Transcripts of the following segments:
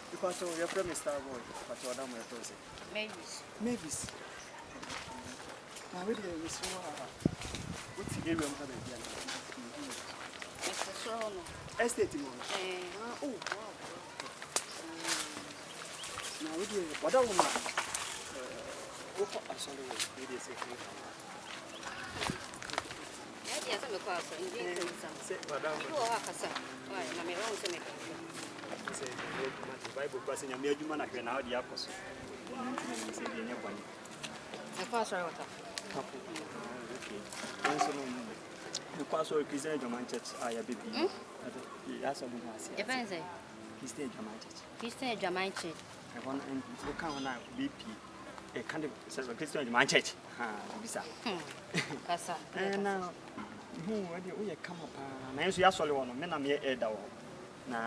Because you're from Mr. Boy, but you're not my person. Mavis. Now, where do you miss what's the area of the Mr. Sloan. estate? Oh, wow. Now, we do what I want. I'm sorry, it is a Yes, I'm a person. Indeed, madam. You are a person. Why, I'm your own senator. Bible passing a major man again out the apples. I pass her water. The pastor of Christian German Church, I have been. That's all he Depends. He stayed German Church. He stayed German Church. I want to come on BP. A kind of Christian German Church. Bisa. Casa. And now, who come up? I answer yes, only one. Men are mere elder. Na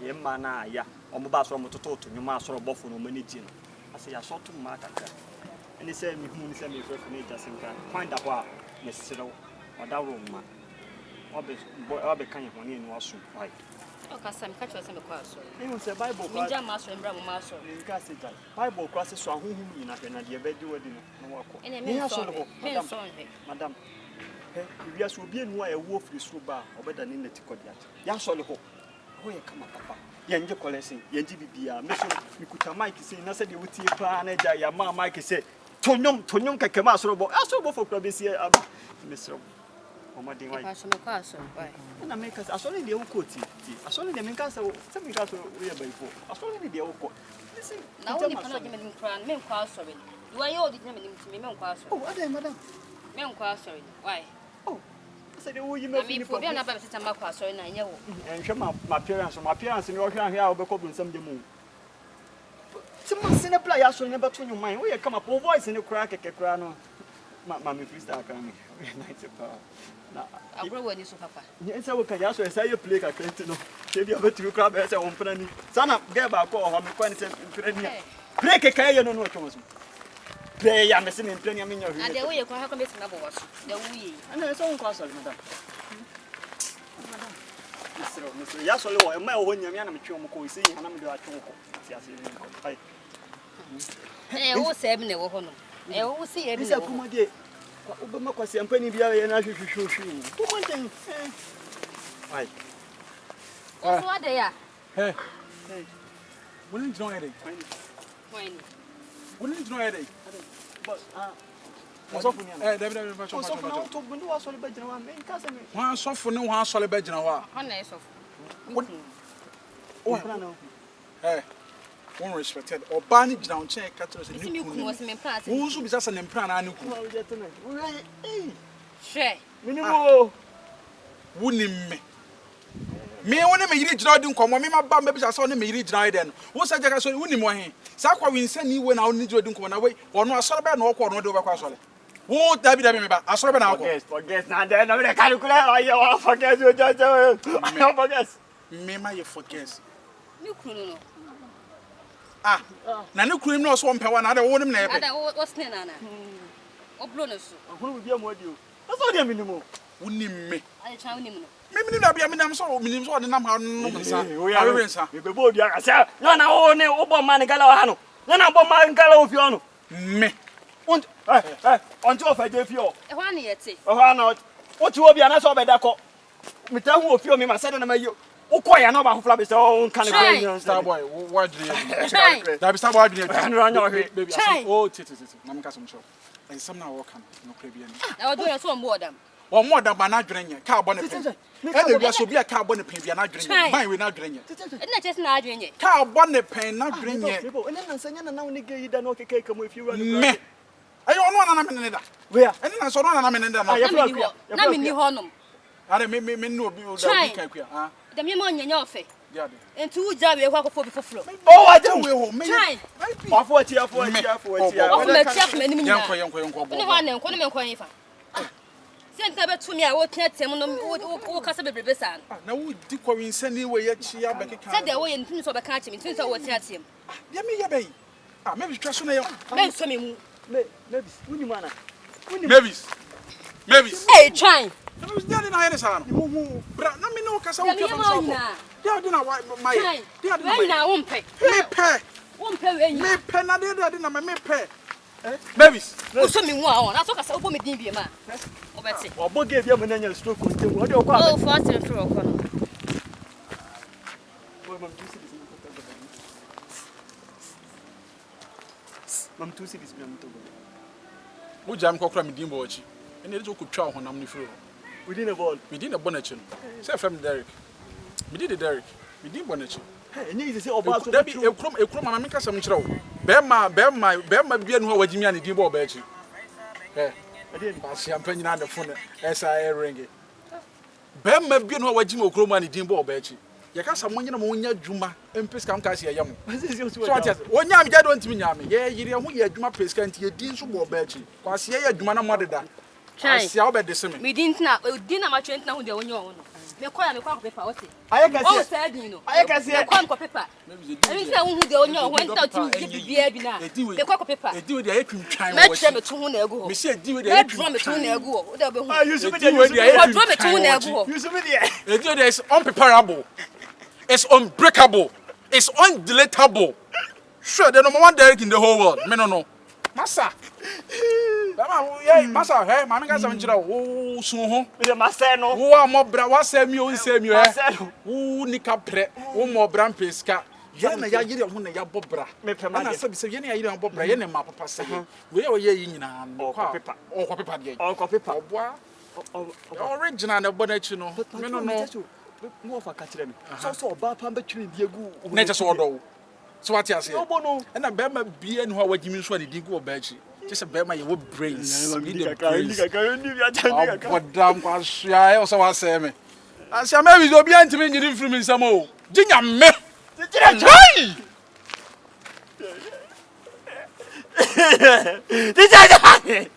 ye mana ya omoba so mototo to nyuma so bofo no managing ase ya so to market and he said me hu say me friend na just nka find out wa ne sero oda room ma obe kan ye honi enu aso why o ka sam ka cho say me kwa so e say bible kwa nja ma so mbra mo ma so nka say that bible kwa say so ahohum yi na hwe na de be di wadi no wako me so ho madam we are so be enu a e wo free so ba obeda ni neti kodiat ya so le ho who come papa yenje collection yenje bibia me so mikuta mic say na say de wutie pa na ja ya ma mic say tonyom keke ma asoro bo for probesi aba me so omadin why pa so me kwa so why na make us asoro de wo koti asoro de me nka say me nka so we ya baifo asoro de wo ko listen na woni pa na je me kran me kwa so be you are you de me kwa so oh adai madam me kwa so why oh say the you me fini po bia na ba sita ma kwa so na nye wo enhwe my appearance me wo hwe ahwe a wo be ko bunsam de mu Sima player so never to your mind. We come up voice in the crack a no. Mammy freestyle can night now. I grow when you so papa. Yes, I will can also say you play a crate no. Give you a two crab as a one penny. Son of Gaba call home break a kayan no was. Play I'm missing in plenty of minutes. And the way you can come to was the we and there's own castle, madam. Mr. Yasolo, my own Yamako is saying, and I'm doing a eh wo se bi ne wo ho no eh wo se ye bi ne wo de obama kwasi ampani bia ye na hwehwehwe kumonten ai so ade ya hey wouldn't you know it when wouldn't you know it but Osofu ni ana David fashion Osofu na to bundu wa so le bagina wa me nka se me wa sofu ni wa so le bagina wa ho na sofu o plan no eh one respected obani gina on check catch say ni ku was me plan wo so bisa se ne plan na ne ku hwe minimo woni me woni me yiri gina odi nkomo me ma ba me bisa se woni me yiri gina ide no wo sa jaka so woni mo he sa kwa winsa ni we na woni gina odi nkomo na we ono asore be na okwo no de be kwa asore wo David me ba asore be na akwo forget na de na me calculate ayo forget you just I forget me ma you forget ni ku no na ne kurim na so mpewa na de wonim na ebe ada wo sne na na o blo no so ahunu bia mo adio so de minimo wonim me ai cha wonim no me na bia me nam so de nam ha no nsa awe nsa me be bo dia ka say na wo ne wo bo man gala wa ha no na bo man gala wo fi ono me on onti o fa je fi o e ho na yete o ha na o ti wo bia na so be da ko me ta hu o fi o me ma say na ma yo ukoya na ba hofla be say o kan e go star boy what do you da be star boy do you baby oh titi na me ka some show and some na work am no kra bia ni e o do so on board am o mo da ba na adwene nye ka bo ne pen e na bia so bia ka bo ne pen bia na adwene nye man we na adwene nye e na chese na adwene nye ka bo ne pen na adwene nye e na nsanya na woni ge yida no keke ka mo fi ru me ayo no na me ne da we a eni na so no na me ne da na me ni ho nom are me no obi o da bi ka kwa ah dem ye mo nyanya ofe ya de entu uja we kwa kofo bi foforo o wa je we ho me afo ati o me tia me ni nyina yenko bo ni ho na enko no me enko yifa senta be tumi a wo tia tem no wo kasa bebrebe sa na wo di kwa winsani we ye chi abekeka se de wo ye ntumi so be ka chi mi ntumi so wo tia tem ya me ye be Mavis twa so na yo me so me mu Mavis wuni mana Mavis hey try was dead in Iris. Bra, no, me no, because I won't get they are dinner. My, they are dinner. Won't pay. Won't pay. Me pay, na de dinner, me pay. Mavis, So me one. That's what I said. Open me dimbi man. Obeti. Obo gave you a stroke. What do you call Oh, fast and through. Mam tu cities me am to go. who jam kokra me dimbo ochi. And it could chow when I'm the floor. Within a ball. We didn't a bonnet. Say from Derek. We did the Derek. We didn't bonnet. Hey, you say about There be a crumb and make us some troll. Bear my being who was Jimmy and the dimbo betchy. Eh, I didn't pass champagne on the phone as I ring it. Bear my being who was Jimmy Chrome and the dimbo betchy. You can't someone in a moon Juma and Piscam Cassia Yam. So I just one yam don't mean yammy. Yeah, you know, you Juma Piscan to your dean subo betchy. Because here, Jumana mother that. I see how bad the same. We didn't much now with the own. Me call me paper. What? I can Oh, said you know. I can see a paper. I didn't know who the owner went out to give the now. The cock paper. They do the apron time. Let's them a 2 ago. Monsieur, do the Let's drum a 2 ago. you should be Drum a 2 ago. You should be there. They do this unpreparable. It's unbreakable. It's undeletable. Sure, the number one Derek in the whole world. Me no know. Massa. Yeah, Massa, hey, mammy got some children. Oh, so ho. With a Marcelo. Who are more bra? What say me? Who say me? Who nika pre? Who more brand pesca? Yana ya yiri on ya bobra. Me pema. Na sabi se yene ya yiri on bobra. Yene ma papa say. We o ye nyina. Oh, paper. Oh, paper dey. Oh, paper. Original na bonachi no. Me no no. Mo fa ka kire me. So oba pa be twiri die gu. Na je so odo. So what you say? No bono. And a bear be and who are Jimmy Swadi Digo Bechi. Just a bear my brains. What damn was I also was saying. I say, maybe you'll be anti me in from in some more. Ginger me. Did